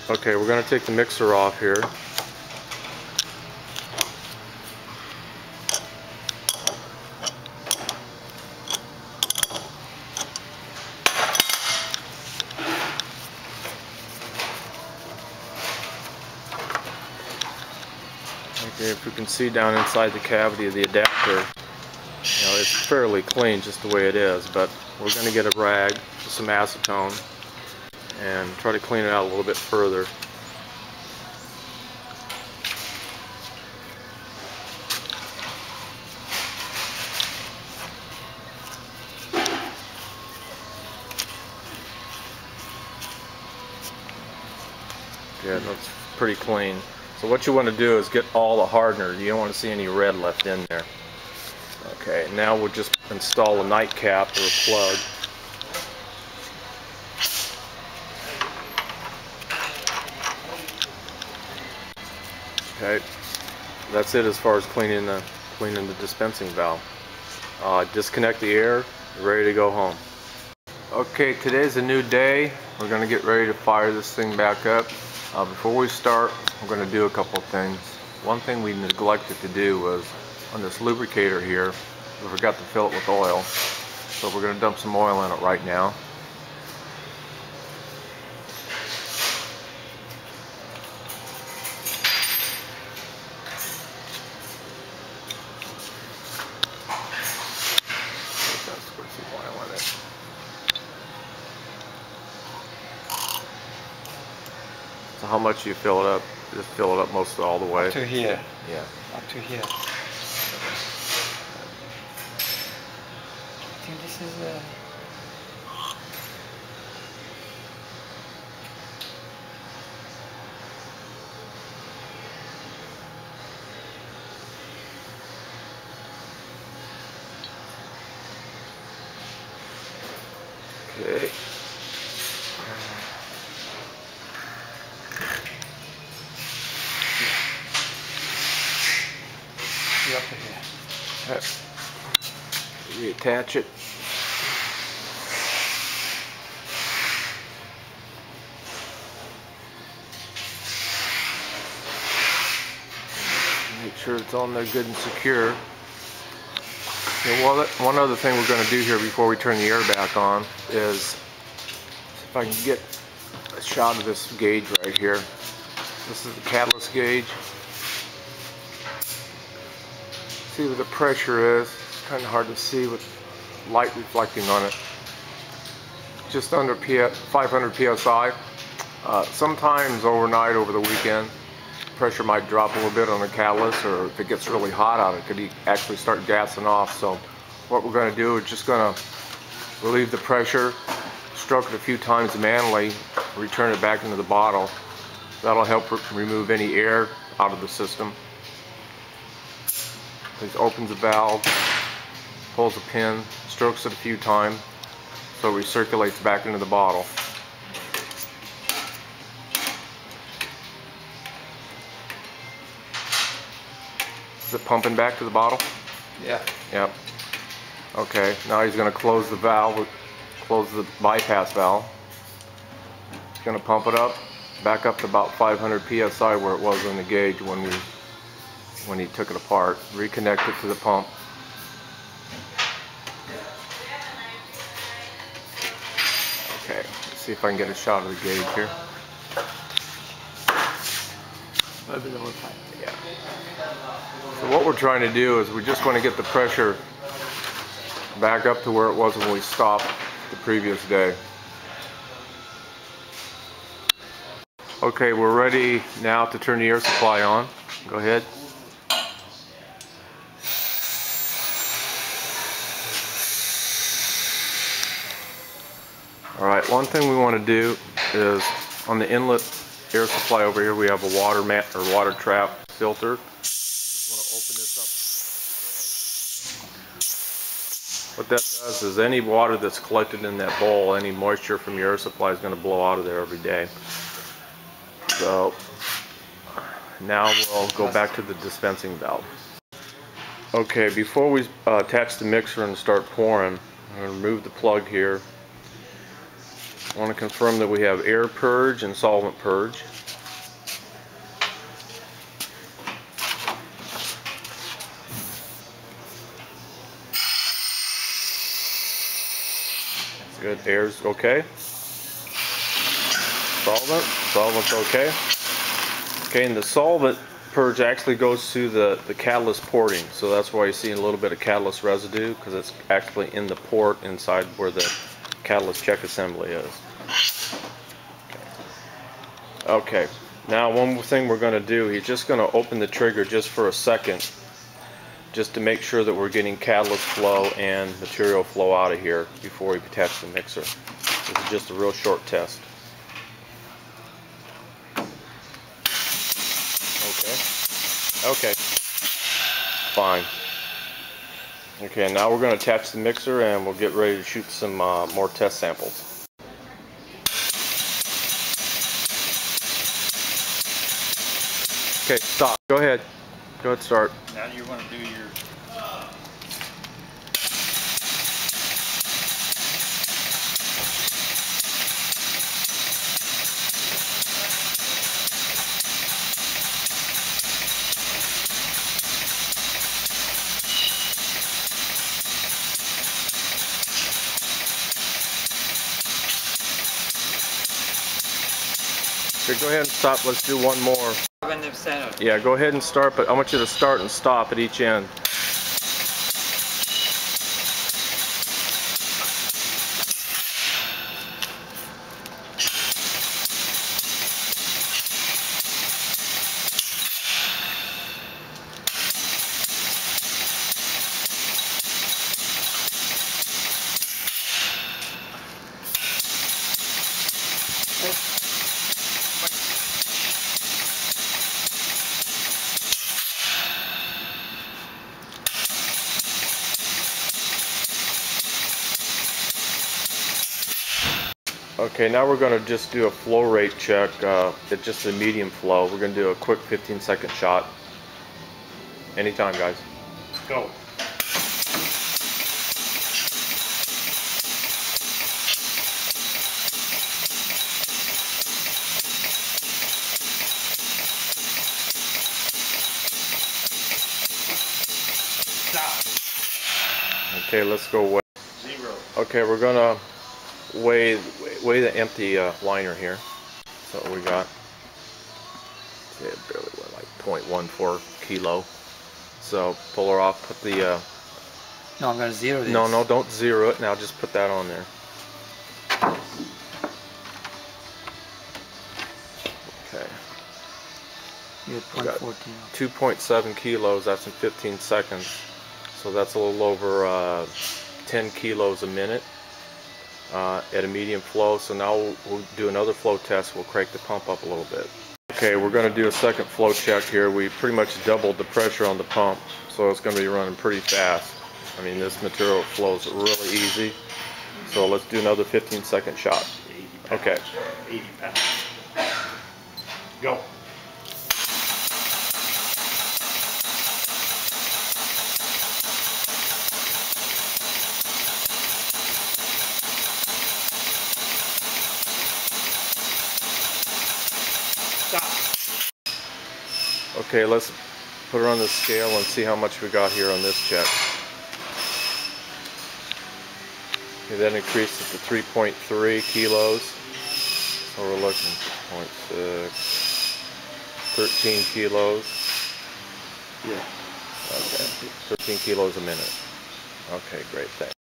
Okay, we're going to take the mixer off here. Okay, if you can see down inside the cavity of the adapter, it's fairly clean just the way it is, but we're going to get a rag with some acetone and try to clean it out a little bit further. Yeah, it looks pretty clean. So what you want to do is get all the hardener. You don't want to see any red left in there. Okay, now we'll just install a nightcap or a plug. Okay, that's it as far as cleaning the dispensing valve. Disconnect the air, ready to go home. Okay, today's a new day. We're going to get ready to fire this thing back up. Before we start, we're going to do a couple of things. One thing we neglected to do was on this lubricator here, we forgot to fill it with oil. So we're going to dump some oil in it right now. So how much do you fill it up? Just fill it up most all the way? Up to here. Yeah. Up to here. I think this is Okay. up to here. Reattach it. Make sure it's on there good and secure. And one other thing we're going to do here before we turn the air back on is, if I can get a shot of this gauge right here. This is the catalyst gauge. See where the pressure is. It's kind of hard to see with light reflecting on it. Just under 500 psi. Sometimes overnight, over the weekend, pressure might drop a little bit on the catalyst, or if it gets really hot out, it could actually start gassing off. So what we're going to do is just going to relieve the pressure, stroke it a few times manually, return it back into the bottle. That'll help remove any air out of the system. This opens the valve, pulls a pin, strokes it a few times, so it recirculates back into the bottle. Is it pumping back to the bottle? Yeah. Yep. Okay, now he's going to close the valve, close the bypass valve. He's going to pump it up, back up to about 500 psi where it was on the gauge when he took it apart. Reconnect it to the pump. Okay, let's see if I can get a shot of the gauge here. Yeah. So what we're trying to do is we just want to get the pressure back up to where it was when we stopped the previous day. Okay, we're ready now to turn the air supply on. Go ahead. Alright, one thing we want to do is on the inlet air supply over here we have a water mat or water trap filter. Just want to open this up. What that does is any water that's collected in that bowl, any moisture from your air supply is going to blow out of there every day. So now we'll go back to the dispensing valve. Okay, before we attach the mixer and start pouring, I'm going to remove the plug here. I want to confirm that we have air purge and solvent purge. Good, air's okay. Solvent's okay. Okay, and the solvent purge actually goes to the catalyst porting, so that's why you're seeing a little bit of catalyst residue, because it's actually in the port inside where the catalyst check assembly is. Okay, now one more thing we're going to do, he's just going to open the trigger just for a second, just to make sure that we're getting catalyst flow and material flow out of here before we attach the mixer. This is just a real short test. Okay, fine. Okay, now we're going to attach the mixer and we'll get ready to shoot some more test samples. Okay, stop. Go ahead. Go ahead, start. Now you want to do your... Okay, go ahead and stop. Let's do one more. Yeah, go ahead and start, but I want you to start and stop at each end. Okay, now we're going to just do a flow rate check at just the medium flow. We're going to do a quick 15-second shot. Anytime, guys. Go. Stop. Okay, let's go weigh. 0. Okay, we're going to weigh the empty liner here. So we got, see, it barely went like 0.14 kilo. So pull her off, put the No, I'm going to zero this. no, don't zero it. Now just put that on there. Okay. You had 0.14. 2.7 kilos, that's in 15 seconds. So that's a little over 10 kilos a minute at a medium flow. So now we'll do another flow test. We'll crank the pump up a little bit. Okay, we're going to do a second flow check here. We pretty much doubled the pressure on the pump, so it's going to be running pretty fast. I mean, this material flows really easy. So let's do another 15-second shot. 80 pounds. Okay. 80 pounds. Go. Okay, let's put her on the scale and see how much we got here on this check. Okay, that increased it to 3.3 kilos. So we're looking at 0.6, 13 kilos. Yeah. Okay, 13 kilos a minute. Okay, great, thanks.